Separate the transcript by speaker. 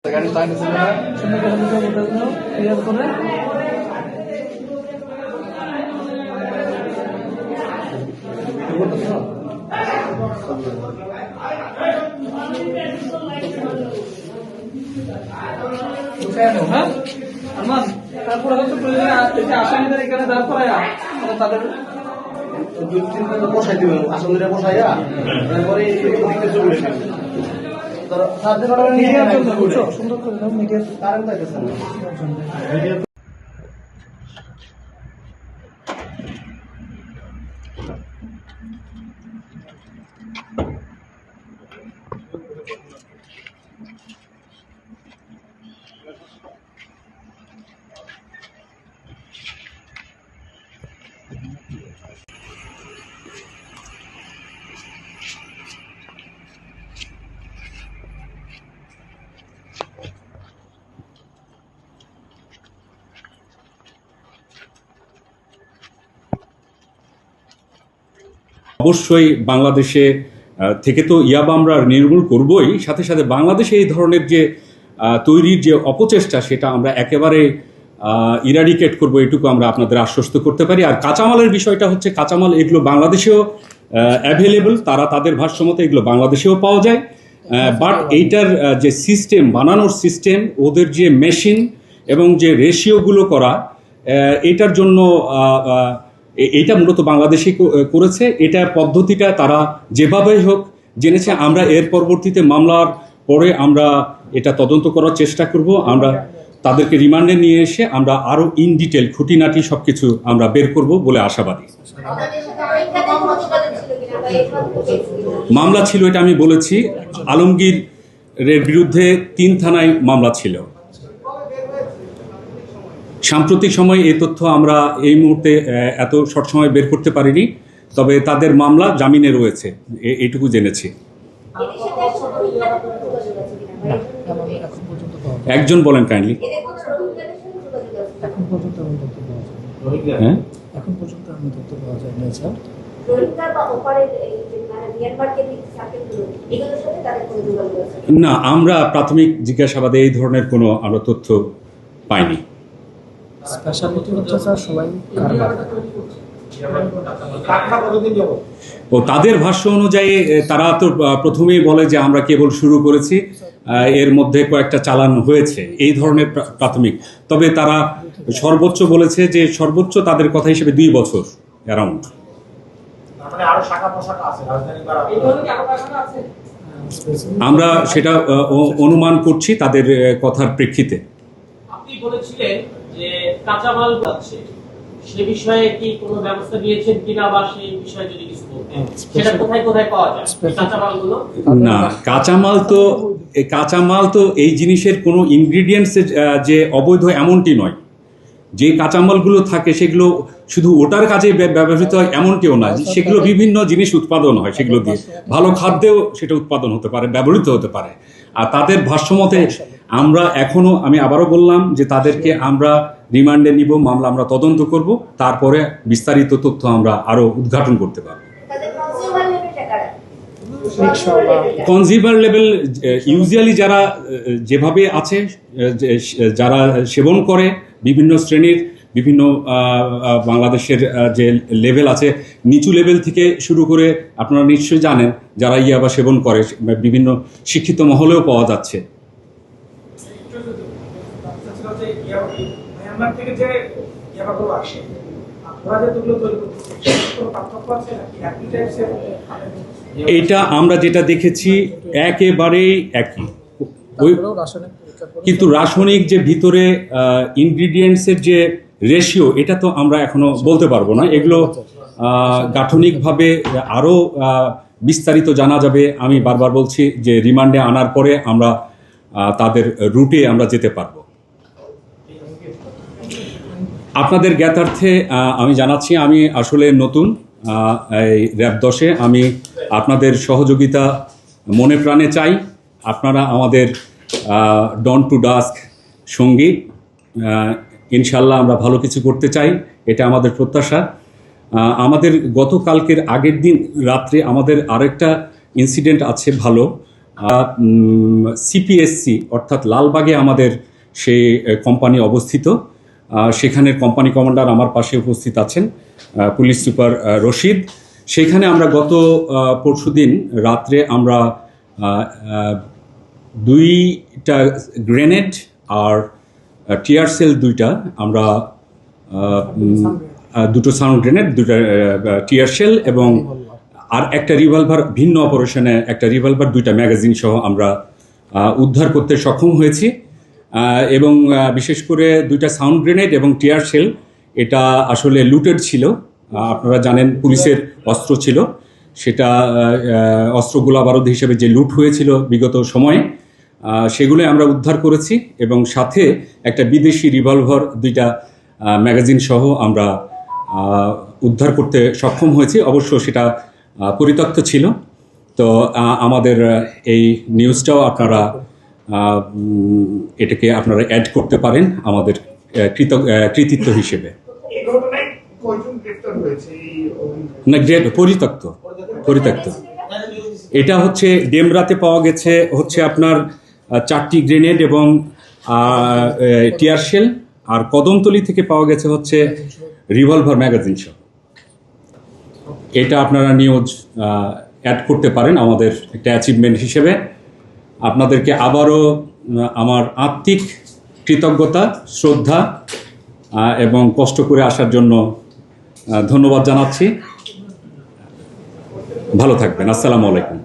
Speaker 1: গাড়ি টাইম ছিল না সুন্দর করে ক্লিয়ার করে হ্যাঁ আমার তারপরে হচ্ছে আসামিদের এখানে দাঁড় করায়া তাদের দুই তিন বসাই দিবেন আসামিরা বসাইয়া তারপরে সুন্দর করে মিডিয়ার কারেন্ট পাইতেছে
Speaker 2: অবশ্যই বাংলাদেশে থেকে তো ইয়াবা আমরা নির্মূল করবই, সাথে সাথে বাংলাদেশে এই ধরনের যে তৈরির যে অপচেষ্টা সেটা আমরা একেবারে ইরাডিকেট করবো, এটুকু আমরা আপনাদের আশ্বস্ত করতে পারি। আর কাঁচামালের বিষয়টা হচ্ছে, কাঁচামাল এগুলো বাংলাদেশেও অ্যাভেলেবল, তারা তাদের ভাষ্যমতে এগুলো বাংলাদেশেও পাওয়া যায়। বাট এইটার যে সিস্টেম, বানানোর সিস্টেম, ওদের যে মেশিন এবং যে রেশিওগুলো করা, এটার জন্য এটা মূলত বাংলাদেশই করেছে। এটা পদ্ধতিটা তারা যেভাবেই হোক জেনেছে। আমরা এর পরবর্তীতে মামলার পরে আমরা এটা তদন্ত করার চেষ্টা করব। আমরা তাদেরকে রিমান্ডে নিয়ে এসে আমরা আরো ইন ডিটেল খুঁটিনাটি সবকিছু আমরা বের করব বলে আশাবাদী। মামলা ছিল, এটা আমি বলেছি, আলমগীরের বিরুদ্ধে 3 থানায় মামলা ছিল। সাম্প্রতিক সময় এই তথ্য আমরা এই মুহূর্তে এত শর্ট সময় বের করতে পারিনি, তবে তাদের মামলা জামিনে রয়েছে, এইটুকু জেনেছি। একজন বলেন কাইন্ডলি। হ্যাঁ,
Speaker 1: এখন পর্যন্ত আমি তথ্য পাওয়া যায় না স্যার।
Speaker 2: না, আমরা প্রাথমিক জিজ্ঞাসাবাদে এই ধরনের কোনো আরো তথ্য পাইনি।
Speaker 1: স্পেশালিটি হচ্ছে স্যার সবাই কারবার
Speaker 2: ও তাদের ভাষ্য অনুযায়ী তারা তো প্রথমেই বলে যে আমরা কেবল শুরু করেছি, এর মধ্যে কয়েকটা চালান হয়েছে, এই ধরনের প্রাথমিক। তবে তারা সর্বোচ্চ বলেছে যে সর্বোচ্চ তাদের কথা হিসেবে 2 বছর অ্যারাউন্ড। আমরা সেটা অনুমান করছি তাদের কথার প্রেক্ষিতে।
Speaker 3: আপনি বলেছিলেন যে কাঁচামাল আছে, সে বিষয়ে কি কোনো ব্যবস্থা নিয়েছেন কিনা, বা সেই বিষয়ে যদি কিছু বলতেন, সেটা কোথায় কোথায় পাওয়া যায় কাঁচামালগুলো?
Speaker 2: না, কাঁচামাল তো এই জিনিসের কোনো ইনগ্রিডিয়েন্টস যে অবৈধ এমনটি নয়। যে কাঁচামালগুলো থাকে সেগুলো শুধু ওটার কাজে ব্যবহৃত হয় এমনটিও না, সেগুলো বিভিন্ন জিনিস উৎপাদন হয়, সেগুলো দিয়ে ভালো খাদ্যেও সেটা উৎপাদন হতে পারে, ব্যবহৃত হতে পারে। আর তাদের ভাষ্যমতে আমরা এখনো, আমি আবারও বললাম যে তাদেরকে আমরা রিমান্ডে নিব, মামলা আমরা তদন্ত করব, তারপরে বিস্তারিত তথ্য আমরা আরো উদ্ঘাটন করতে পারব। কনজিউমার লেভেল ইউজুয়ালি যারা যেভাবে আছে, যারা সেবন করে, বিভিন্ন শ্রেণীর, বিভিন্ন বাংলাদেশের যে লেভেল আছে, নিচু লেভেল থেকে শুরু করে আপনারা নিশ্চয়ই জানেন যারা ইয়াবা সেবন করে, বিভিন্ন শিক্ষিত মহলেও পাওয়া যাচ্ছে। এটা আমরা যেটা দেখেছি একেবারেই একই, কিন্তু রাসায়নিক যে ভিতরে ইনগ্রিডিয়েন্টসের যে রেশিও, এটা তো আমরা এখনো বলতে পারবো না। এগুলো গাঠনিকভাবে আরো বিস্তারিত জানা যাবে। আমি বারবার বলছি যে রিমান্ডে আনার পরে আমরা তাদের রুটে আমরা যেতে পারবো। আপনাদের জ্ঞাতার্থে আমি জানাচ্ছি, আমি আসলে নতুন এই র্যাব 10-এ। আমি আপনাদের সহযোগিতা মনে প্রাণে চাই। আপনারা আমাদের ডন টু ডাস্ক সঙ্গী। ইনশাল্লাহ আমরা ভালো কিছু করতে চাই, এটা আমাদের প্রত্যাশা। আমাদের গতকালকের আগের দিন রাত্রে আমাদের আরেকটা ইনসিডেন্ট আছে ভালো। সিপিএসসি অর্থাৎ লালবাগে আমাদের সেই কোম্পানি অবস্থিত। সেখানের কোম্পানি কমান্ডার আমার পাশে উপস্থিত আছেন, পুলিশ সুপার রশিদ। সেখানে আমরা গত পরশুদিন রাত্রে আমরা 2টা গ্রেনেড আর টিয়ার সেল 2টা আমরা 2টো সাউন্ড গ্রেনেড, 2টা টিয়ার সেল এবং আর একটা রিভলভার, ভিন্ন অপারেশনে একটা রিভলভার, 2টা ম্যাগাজিন সহ আমরা উদ্ধার করতে সক্ষম হয়েছি। এবং বিশেষ করে 2টা সাউন্ড গ্রেনেড এবং টিয়ার সেল এটা আসলে লুটেড ছিল। আপনারা জানেন পুলিশের অস্ত্র ছিল, সেটা অস্ত্র গোলা বারুদ হিসেবে যে লুট হয়েছিল বিগত সময়ে সেগুলো আমরা উদ্ধার করেছি এবং সাথে একটা বিদেশি রিভলভার 2টা ম্যাগাজিন সহ আমরা উদ্ধার করতে সক্ষম হয়েছি। অবশ্য সেটা পরিত্যক্ত ছিল। তো আমাদের এই নিউজটাও আপনারা এটাকে আপনারা অ্যাড করতে পারেন আমাদের কৃতিত্ব হিসেবে। না, পরিত্যক্ত। এটা হচ্ছে ডেমরাতে পাওয়া গেছে হচ্ছে আপনার 4টি গ্রেনেড এবং টিয়ার শেল, আর কদমতলি থেকে পাওয়া গেছে হচ্ছে রিভলভার ম্যাগাজিন সহ। এটা আপনারা নিউজ অ্যাড করতে পারেন আমাদের একটা অ্যাচিভমেন্ট হিসেবে। আপনাদেরকে আবারও আমার আত্মিক কৃতজ্ঞতা, শ্রদ্ধা এবং কষ্ট করে আসার জন্য ধন্যবাদ জানাচ্ছি। ভালো থাকবেন। আসসালামু আলাইকুম।